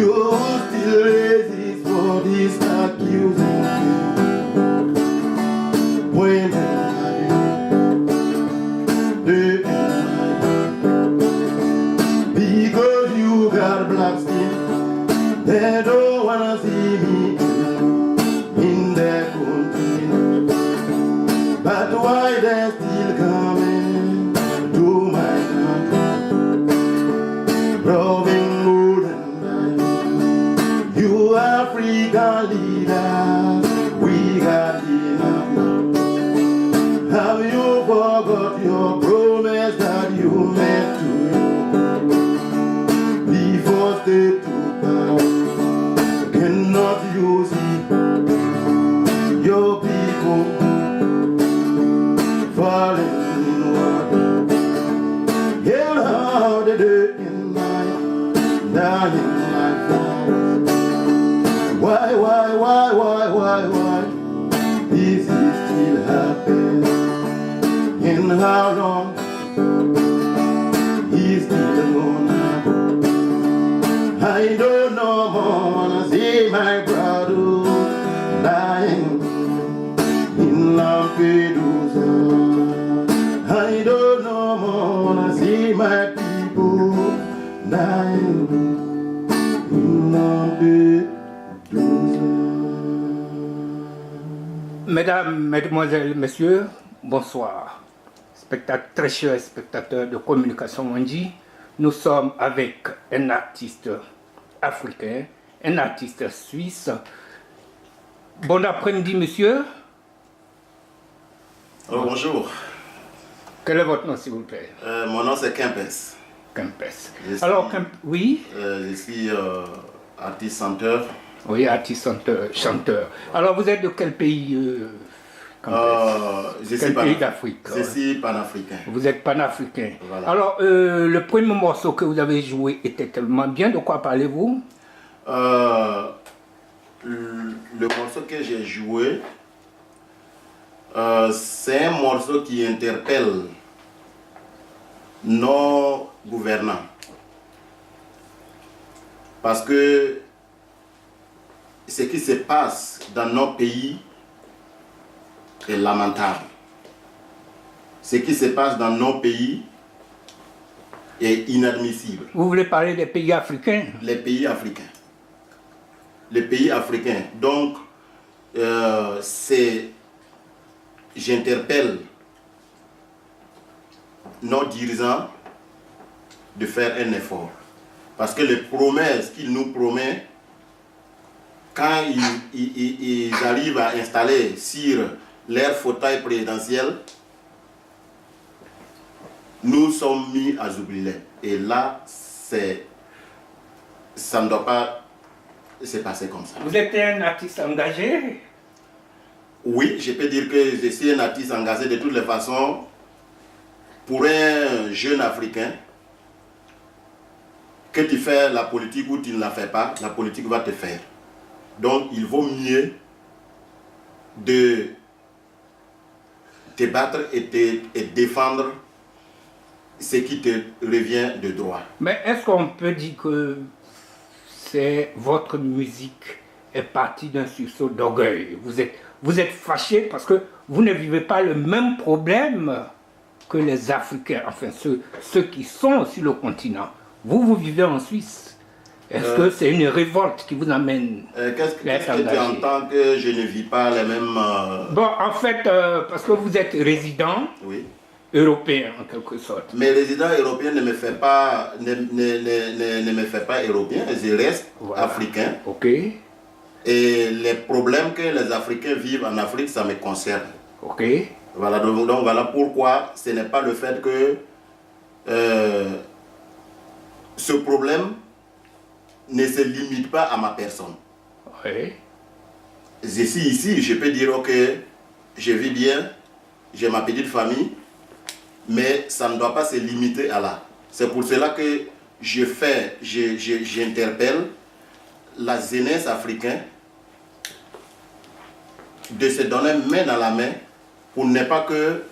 You still resist for this accusing when because you got black skin, they don't wanna see me in their country. But why they still coming to my country? Robin Hood and I, you African leaders, we got enough now. Have you forgot your promise that you made to you before step to power? Cannot you see your people falling in water? Hear how they do in night, dying like flowers. Why? This is still happening. And how long is still gonna go? I don't know more, wanna see my brother dying in Lampedusa. I don't know more, wanna see my people dying in Lampedusa. Mesdames, Mesdemoiselles, Messieurs, bonsoir. Très chers spectateurs de Communication Wandji, nous sommes avec un artiste africain, un artiste suisse. Bon après-midi, monsieur. Oh, bonjour. Quel est votre nom, s'il vous plaît? Mon nom c'est Kempes. Kempes. Alors, oui? Je suis artiste-chanteur. Oui, artiste-chanteur. Alors, vous êtes de quel pays? Quel pays d'Afrique? Je suis panafricain. Vous êtes panafricain. Voilà. Alors, le premier morceau que vous avez joué était tellement bien. De quoi parlez-vous? Le morceau que j'ai joué, c'est un morceau qui interpelle nos gouvernants. Parce que ce qui se passe dans nos pays est lamentable. Ce qui se passe dans nos pays est inadmissible. Vous voulez parler des pays africains? Les pays africains. Les pays africains. Donc, j'interpelle nos dirigeants de faire un effort. Parce que les promesses qu'ils nous promettent, quand ils arrivent à installer sur leur fauteuil présidentiel, nous sommes mis à oublier. Et là, ça ne doit pas se passer comme ça. Vous êtes un artiste engagé? Oui, je peux dire que je suis un artiste engagé de toutes les façons. Pour un jeune Africain, que tu fais la politique ou tu ne la fais pas, la politique va te faire. Donc, il vaut mieux de te battre et défendre ce qui te revient de droit. Mais est-ce qu'on peut dire que votre musique est partie d'un sursaut d'orgueil? Vous êtes fâché parce que vous ne vivez pas le même problème que les Africains, enfin ceux qui sont sur le continent. Vous vivez en Suisse. Est-ce que c'est une révolte qui vous amène? Qu'est-ce que tu entends que je ne vis pas les mêmes... Bon, en fait, parce que vous êtes résident européen, en quelque sorte. Mais résident européen ne me fait pas, ne me fait pas européen, je reste africain. Ok. Et les problèmes que les Africains vivent en Afrique, ça me concerne. Ok. Voilà, donc voilà pourquoi ce n'est pas le fait que ce problème ne se limite pas à ma personne. Oui. Je suis ici, je peux dire ok, je vis bien, j'ai ma petite famille, mais ça ne doit pas se limiter à là. C'est pour cela que j'interpelle la jeunesse africaine de se donner main dans la main pour ne pas que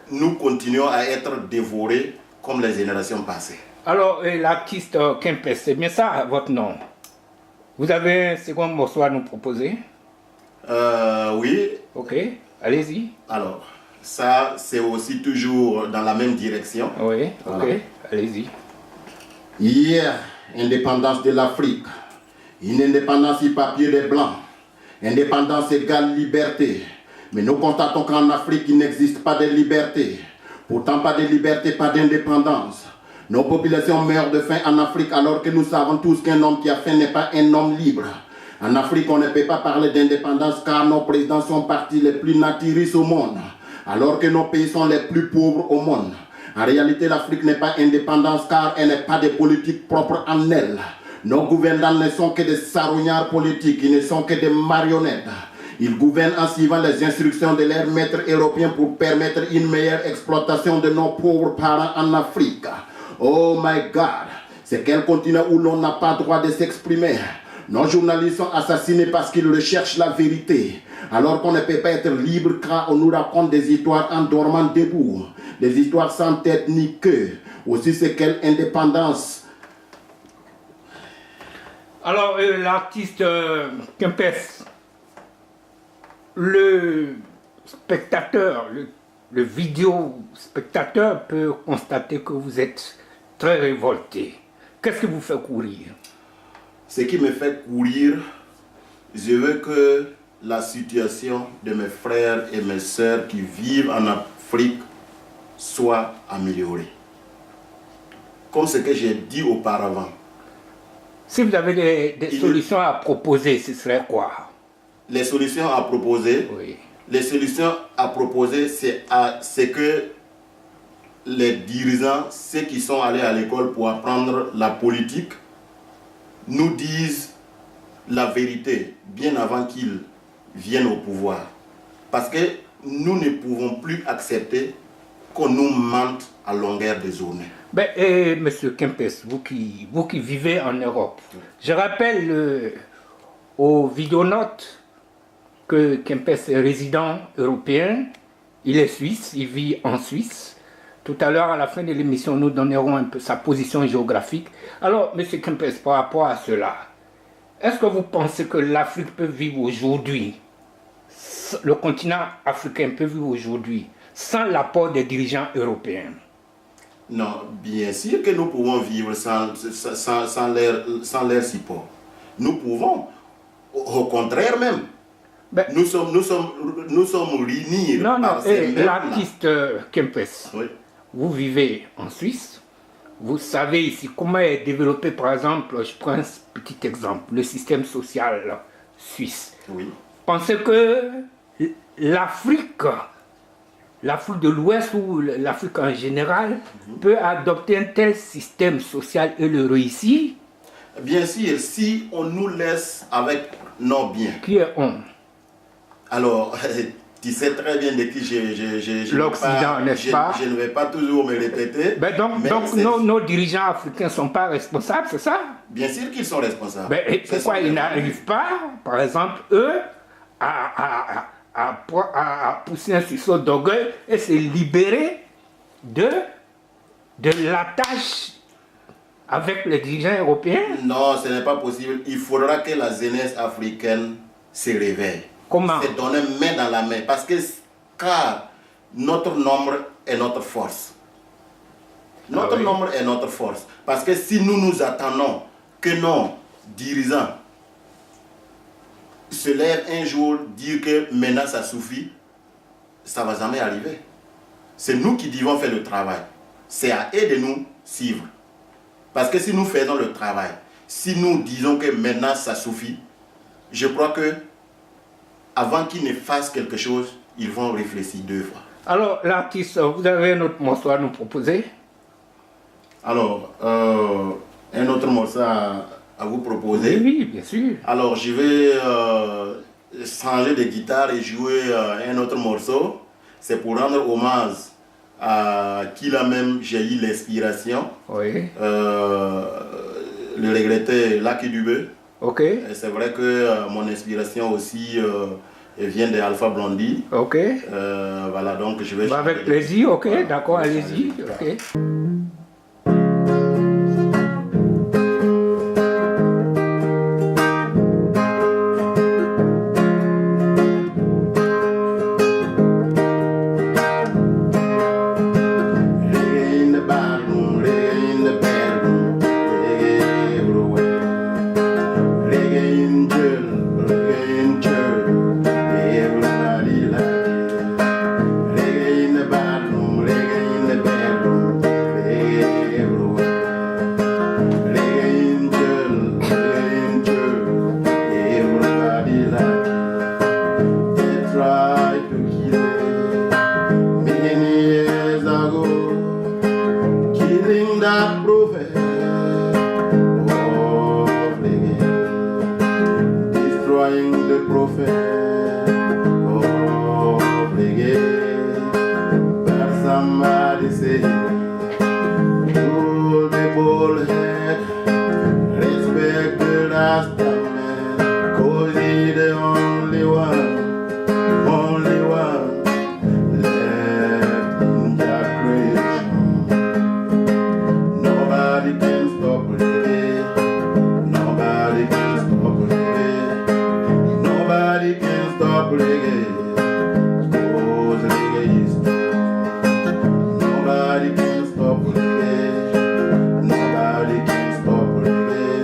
nous continuions à être dévorés comme les générations passées. Alors, l'artiste Kempes, c'est bien ça votre nom? Vous avez un second morceau à nous proposer? Oui. Ok, allez-y. Alors, ça, c'est aussi toujours dans la même direction. Oui, ok, Voilà. allez-y. Hier, indépendance de l'Afrique. Une indépendance sur papier des Blancs. Indépendance égale liberté. Mais nous constatons qu'en Afrique, il n'existe pas de liberté. Pourtant, pas de liberté, pas d'indépendance. Nos populations meurent de faim en Afrique alors que nous savons tous qu'un homme qui a faim n'est pas un homme libre. En Afrique, on ne peut pas parler d'indépendance car nos présidents sont partis les plus naturistes au monde, alors que nos pays sont les plus pauvres au monde. En réalité, l'Afrique n'est pas indépendante car elle n'est pas de politique propre en elle. Nos gouvernants ne sont que des sarougnards politiques, ils ne sont que des marionnettes. Ils gouvernent en suivant les instructions de leurs maîtres européens pour permettre une meilleure exploitation de nos pauvres parents en Afrique. Oh my God, c'est quel continent où l'on n'a pas droit de s'exprimer. Nos journalistes sont assassinés parce qu'ils recherchent la vérité, alors qu'on ne peut pas être libre quand on nous raconte des histoires en dormant debout, des histoires sans tête ni queue. Aussi, c'est quelle indépendance. Alors, l'artiste Kempes, le spectateur, le vidéo spectateur peut constater que vous êtes très révolté. Qu'est-ce qui vous fait courir? Ce qui me fait courir, je veux que la situation de mes frères et mes sœurs qui vivent en Afrique soit améliorée. Comme ce que j'ai dit auparavant. Si vous avez des solutions à proposer, ce serait quoi? Les solutions à proposer, oui. Les solutions à proposer, c'est que les dirigeants, ceux qui sont allés à l'école pour apprendre la politique, nous disent la vérité bien avant qu'ils viennent au pouvoir. Parce que nous ne pouvons plus accepter qu'on nous mente à longueur de journée. Monsieur Kempes, vous qui vivez en Europe, je rappelle aux vidéonautes que Kempes est résident européen, il est suisse, il vit en Suisse. Tout à l'heure, à la fin de l'émission, nous donnerons un peu sa position géographique. Alors, monsieur Kempes, par rapport à cela, est-ce que vous pensez que l'Afrique peut vivre aujourd'hui, le continent africain peut vivre aujourd'hui, sans l'apport des dirigeants européens? Non, bien sûr que nous pouvons vivre sans leur support. Nous pouvons, au contraire même. Nous sommes réunis. Non, l'artiste Kempes, oui. Vous vivez en Suisse, vous savez ici comment est développé, par exemple, je prends un petit exemple, le système social suisse. Oui. Pensez que l'Afrique de l'Ouest ou l'Afrique en général peut adopter un tel système social et le réussir? Bien sûr, si on nous laisse avec nos biens. Qui est on? Alors, tu sais très bien de qui je l'Occident, n'est-ce pas? Je ne vais pas toujours me répéter. Donc nos dirigeants africains ne sont pas responsables, c'est ça? Bien sûr qu'ils sont responsables. Et pourquoi ils n'arrivent pas, par exemple, eux, à pousser un sursaut d'orgueil et se libérer de la tâche avec les dirigeants européens? Non, ce n'est pas possible. Il faudra que la jeunesse africaine se réveille. Comment? Se donner main dans la main. Car notre nombre est notre force. Notre nombre est notre force. Parce que si nous nous attendons que nos dirigeants se lèvent un jour, dire que maintenant ça suffit, ça ne va jamais arriver. C'est nous qui devons faire le travail. C'est à eux de nous suivre. Parce que si nous faisons le travail, si nous disons que maintenant ça suffit, je crois que avant qu'ils ne fassent quelque chose, ils vont réfléchir 2 fois. Alors, l'artiste, vous avez un autre morceau à nous proposer? Alors, un autre morceau à vous proposer? Oui, bien sûr. Alors, je vais changer de guitare et jouer un autre morceau. C'est pour rendre hommage à qui là même j'ai eu l'inspiration. Oui. Le regretté Lucky Dubé. Ok. C'est vrai que mon inspiration aussi vient de Alpha Blondy. Ok. Voilà, donc je vais... Avec plaisir, ok, voilà, d'accord, allez-y. Okay. faire obliger par somebody say all the bullhead respect the last man cause he the only one left in the creation. Nobody can stop reggae. Nobody can stop reggae. Nobody can stop reggae. Cause reggae is strong. Nobody can stop reggae. Nobody can stop reggae.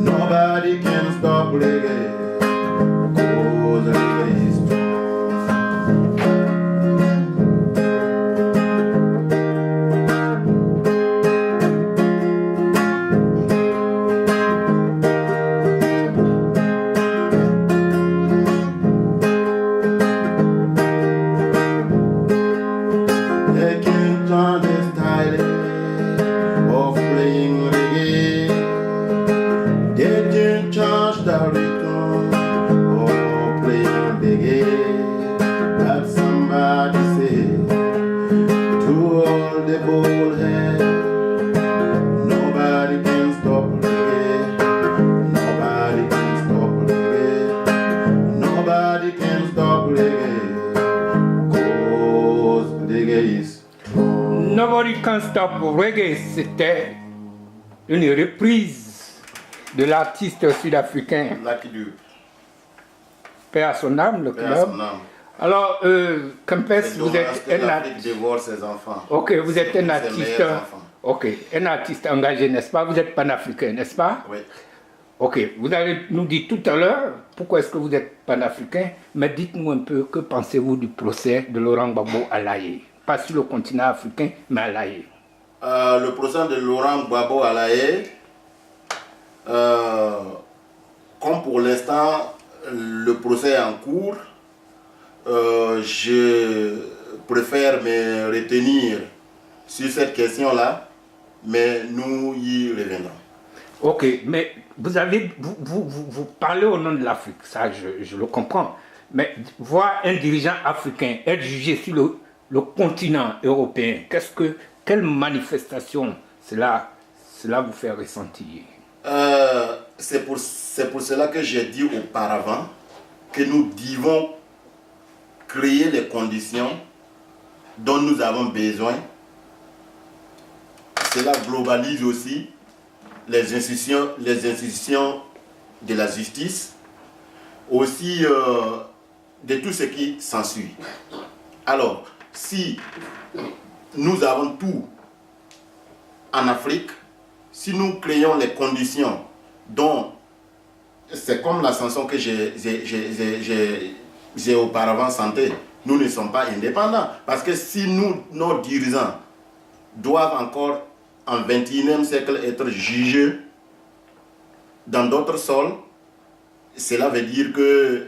Nobody can stop reggae. Cause reggae is strong. They can't understand of playing reggae. They can't change the rhythm of playing reggae. But somebody say to all the bullhead, nobody can stop reggae. Nobody can stop reggae. Nobody can stop reggae. Cause reggae is Nobody Can Stop Reggae, c'était une reprise de l'artiste sud-africain, Lucky Dube. paix à son âme, le Paix à club. son âme. Alors, Kempes, C'est vous dommage êtes que un l'Afrique artiste. dévore ses enfants. Ok, vous êtes un Ses artiste. meilleurs enfants. Ok, un artiste engagé, n'est-ce pas? Vous êtes panafricain, n'est-ce pas? Oui. Ok, vous allez nous dire tout à l'heure pourquoi est-ce que vous êtes panafricain, mais dites-nous un peu que pensez-vous du procès de Laurent Gbagbo à l'Aïe? Pas sur le continent africain, mais à l'Aïe. Le procès de Laurent Gbagbo à La Haye, comme pour l'instant le procès est en cours, je préfère me retenir sur cette question-là, mais nous y reviendrons. Ok, mais vous parlez au nom de l'Afrique, ça je le comprends. Mais voir un dirigeant africain être jugé sur le continent européen, quelle manifestation cela vous fait ressentir? C'est pour cela que j'ai dit auparavant que nous devons créer les conditions dont nous avons besoin. Cela globalise aussi les institutions de la justice, aussi de tout ce qui s'ensuit. Alors, si nous avons tout en Afrique, si nous créons les conditions dont, c'est comme la chanson que j'ai auparavant chantée, nous ne sommes pas indépendants. Parce que si nos dirigeants doivent encore en 21e siècle être jugés dans d'autres sols, cela veut dire qu'il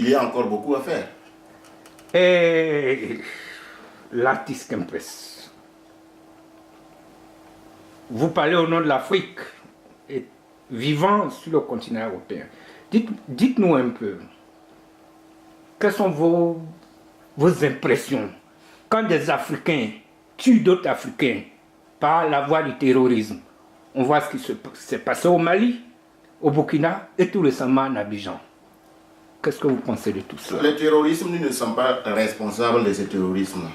y a encore beaucoup à faire. Et l'artiste Kempes, vous parlez au nom de l'Afrique, et vivant sur le continent européen. Dites-nous un peu, quelles sont vos impressions quand des Africains tuent d'autres Africains par la voie du terrorisme? On voit ce qui s'est passé au Mali, au Burkina et tout récemment en Abidjan. Qu'est-ce que vous pensez de tout cela? Le terrorisme, nous ne sommes pas responsables de ce terrorisme.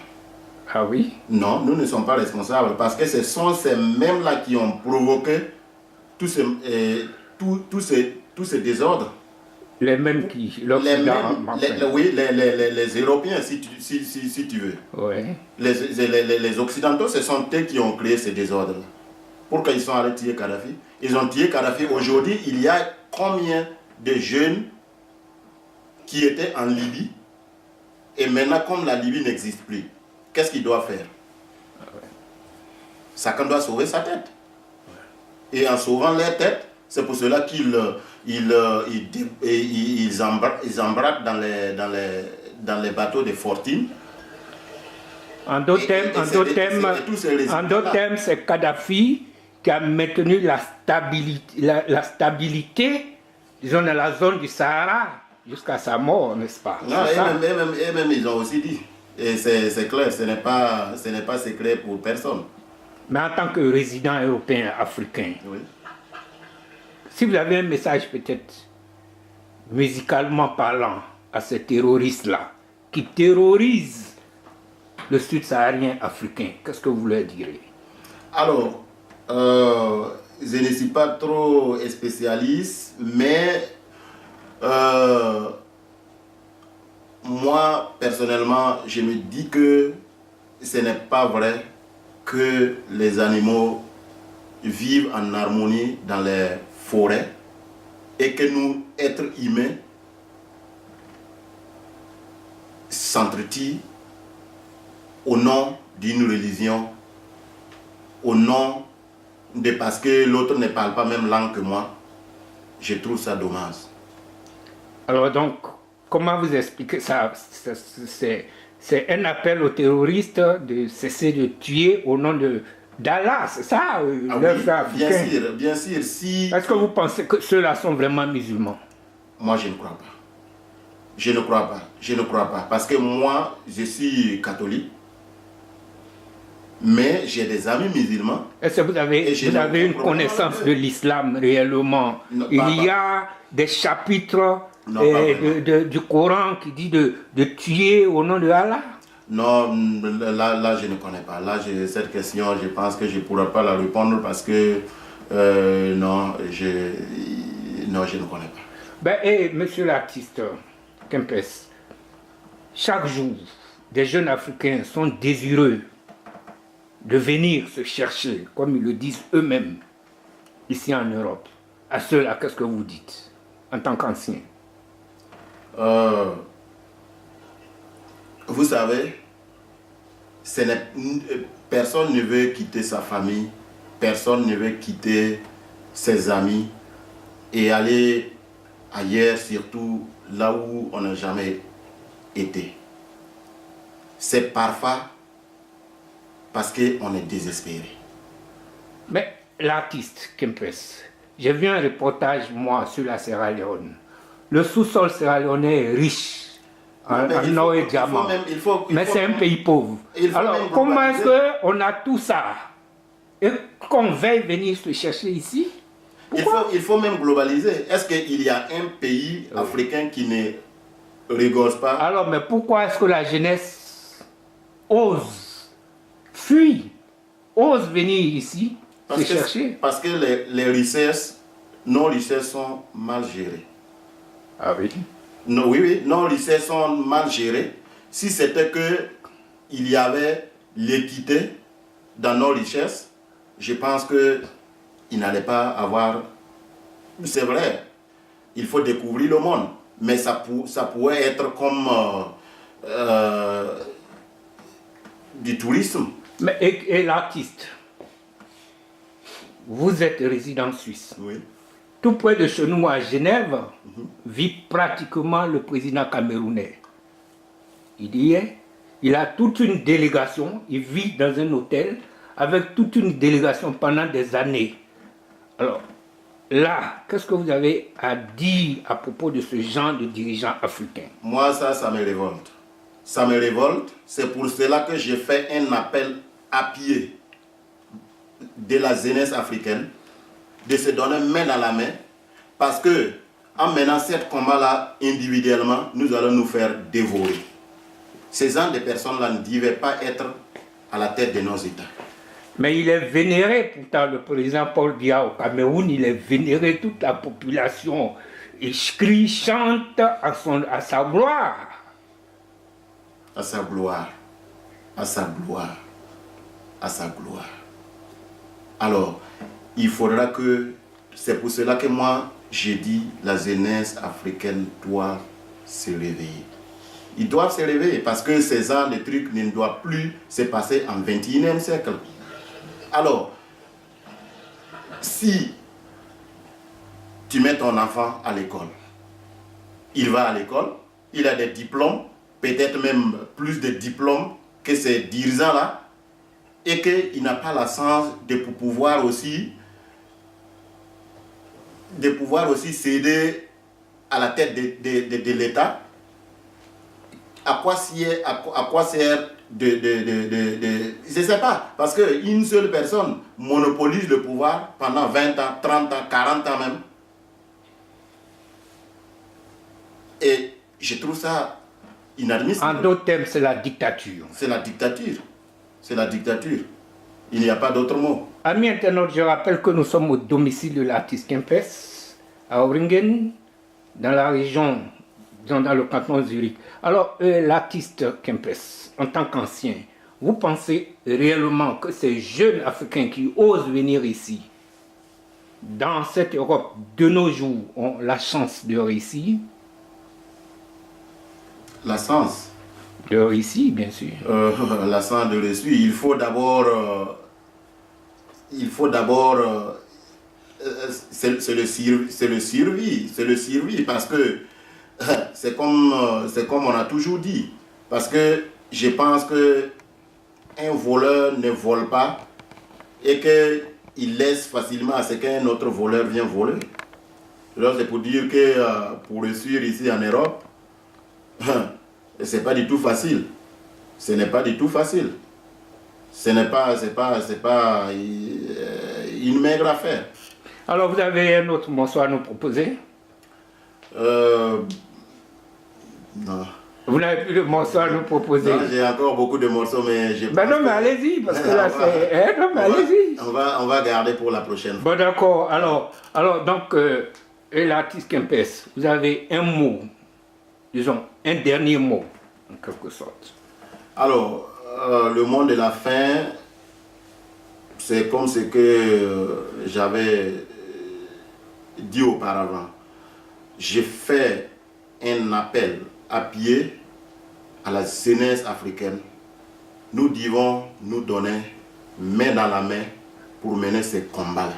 Ah oui? Non, nous ne sommes pas responsables parce que ce sont ces mêmes-là qui ont provoqué tous ces désordres. Les mêmes qui, les Européens, si tu veux. Ouais. Les Occidentaux, ce sont eux qui ont créé ces désordres. Pourquoi ils sont allés tuer Kadhafi? Ils ont tué Kadhafi. Aujourd'hui, il y a combien de jeunes qui étaient en Libye? Et maintenant, comme la Libye n'existe plus, qu'est-ce qu'il doit faire? Chacun doit sauver sa tête. Et en sauvant leur tête, c'est pour cela qu'ils embarquent dans les bateaux de fortune. En d'autres termes, c'est Kadhafi qui a maintenu la stabilité, disons, dans la zone du Sahara. jusqu'à sa mort, n'est-ce pas? Non, et même, ils ont aussi dit. Et c'est clair, ce n'est pas secret pour personne. Mais en tant que résident européen, africain, Oui. si vous avez un message peut-être musicalement parlant à ces terroristes-là, qui terrorisent le sud-saharien africain, qu'est-ce que vous leur direz? Alors, je ne suis pas trop spécialiste, mais moi, personnellement, je me dis que ce n'est pas vrai que les animaux vivent en harmonie dans les forêts et que nous, êtres humains, s'entretuent au nom d'une religion, au nom de parce que l'autre ne parle pas même langue que moi. Je trouve ça dommage. Alors donc, comment vous expliquez ça? C'est un appel aux terroristes de cesser de tuer au nom d'Allah, c'est ça, Ah leur oui, frère africain? bien sûr, si... Est-ce que vous pensez que ceux-là sont vraiment musulmans? Moi, je ne crois pas. Je ne crois pas. Parce que moi, je suis catholique, mais j'ai des amis musulmans. Est-ce que vous avez une connaissance de l'islam réellement? Non, Il y a des chapitres Non, pas du Coran qui dit de tuer au nom de Allah? Non, là, je ne connais pas. Là, cette question, je pense que je ne pourrai pas la répondre parce que non, je ne connais pas. Ben, monsieur l'artiste Kempes, chaque jour, des jeunes Africains sont désireux de venir se chercher, comme ils le disent eux-mêmes, ici en Europe. À ceux-là, qu'est-ce que vous dites, en tant qu'ancien? Vous savez, personne ne veut quitter sa famille, personne ne veut quitter ses amis et aller ailleurs, surtout là où on n'a jamais été. C'est parfois parce qu'on est désespéré. Mais l'artiste Kempes, j'ai vu un reportage, moi, sur la Sierra Leone. Le sous-sol sierra-léonais est riche en or et diamants, mais c'est un pays pauvre. Alors, comment est-ce qu'on a tout ça et qu'on veuille venir se chercher ici? Il faut même globaliser. Est-ce qu'il y a un pays africain qui ne rigole pas? Alors, mais pourquoi est-ce que la jeunesse ose fuir, ose venir ici se chercher? Parce que nos richesses sont mal gérées. Ah oui? Non, oui, nos richesses sont mal gérées. Si c'était qu'il y avait l'équité dans nos richesses, je pense qu'il n'allait pas avoir... C'est vrai, il faut découvrir le monde, mais ça pourrait être comme du tourisme. Mais, et l'artiste, vous êtes résident suisse. Oui. Tout près de chez nous, à Genève, vit pratiquement le président camerounais. Il a toute une délégation, il vit dans un hôtel avec toute une délégation pendant des années. Alors, là, qu'est-ce que vous avez à dire à propos de ce genre de dirigeants africains? Moi, ça me révolte. Ça me révolte. C'est pour cela que j'ai fait un appel à pied de la jeunesse africaine de se donner main dans la main, parce que en menant cette combat-là individuellement, nous allons nous faire dévorer. Ces gens de personnes-là ne devaient pas être à la tête de nos États. Mais il est vénéré, pourtant, le président Paul Biya au Cameroun, il est vénéré, toute la population crie, chante à sa gloire. À sa gloire, à sa gloire, à sa gloire. Alors, il faudra que, c'est pour cela que moi, j'ai dit, la jeunesse africaine doit se réveiller. Ils doivent se réveiller parce que ces genres de trucs ne doivent plus se passer en 21e siècle. Alors, si tu mets ton enfant à l'école, il va à l'école, il a des diplômes, peut-être même plus de diplômes que ces dirigeants-là, et qu'il n'a pas la chance de pouvoir aussi s'aider à la tête de l'État, à quoi sert je ne sais pas, parce qu'une seule personne monopolise le pouvoir pendant 20 ans, 30 ans, 40 ans même. Et je trouve ça inadmissible. En d'autres termes, c'est la dictature. C'est la dictature. C'est la dictature. Il n'y a pas d'autre mot. Amis internautes, je rappelle que nous sommes au domicile de l'artiste Kempes, à Oringen, dans la région, dans le canton de Zurich. Alors, l'artiste Kempes, en tant qu'ancien, vous pensez réellement que ces jeunes Africains qui osent venir ici, dans cette Europe de nos jours, ont la chance de réussir? La chance de réussir, bien sûr. La chance de réussir. Il faut d'abord... c'est le survie, parce que c'est comme on a toujours dit. Parce que je pense que un voleur ne vole pas et qu'il laisse facilement à ce qu'un autre voleur vienne voler. Alors c'est pour dire que pour réussir ici en Europe, c'est pas du tout facile. Ce n'est pas du tout facile. C'est pas une maigre affaire. Alors vous avez un autre morceau à nous proposer? Non. Vous n'avez plus de morceaux à nous proposer? Non, j'ai encore beaucoup de morceaux, mais j'ai pas. Ben non, mais allez-y, parce que là c'est... non, mais allez-y. On va garder pour la prochaine fois. Bon, d'accord. Alors donc, l'artiste Kempes, vous avez un mot, disons, un dernier mot, en quelque sorte. Alors, le mot de la fin, c'est comme ce que j'avais dit auparavant. J'ai fait un appel appuyé à la jeunesse africaine. Nous devons nous donner main dans la main pour mener ce combat-là.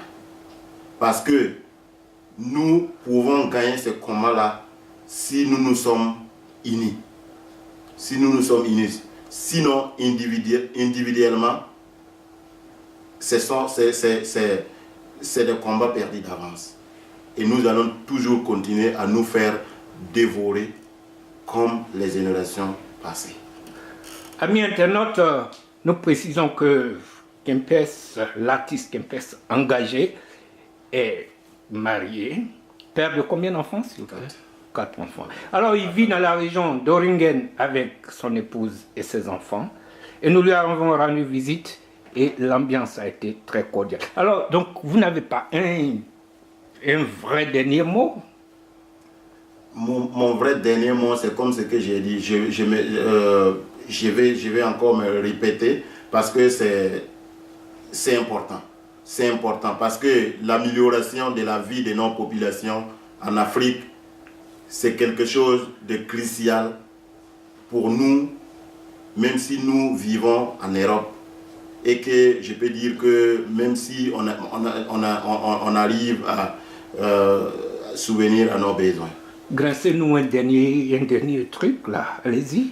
Parce que nous pouvons gagner ce combat-là si nous nous sommes unis. Si nous nous sommes unis. Sinon, individuellement, c'est des combats perdus d'avance. Et nous allons toujours continuer à nous faire dévorer comme les générations passées. Amis internautes, nous précisons que Kempes, l'artiste Kempes engagé, est marié, père de combien d'enfants, s'il vous plaît? 4 enfants. Alors il vit dans la région d'Oringen avec son épouse et ses enfants. Et nous lui avons rendu visite et l'ambiance a été très cordiale. Alors donc vous n'avez pas un vrai dernier mot? Mon vrai dernier mot, c'est comme ce que j'ai dit. Je vais encore me répéter parce que c'est important. C'est important parce que l'amélioration de la vie de nos populations en Afrique, c'est quelque chose de crucial pour nous, même si nous vivons en Europe. Et que je peux dire que même si on arrive à souvenir à nos besoins. Grincez-nous un dernier truc là, allez-y.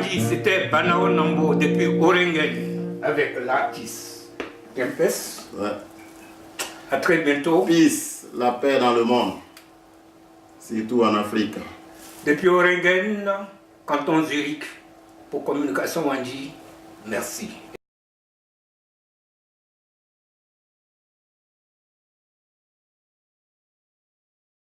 dit, c'était Banao Nambo depuis Orengen avec l'artiste Kempes. Ouais. À très bientôt. Peace, la paix dans le monde, surtout en Afrique. Depuis Orengen, canton Zurich, pour Communication Wandi, merci.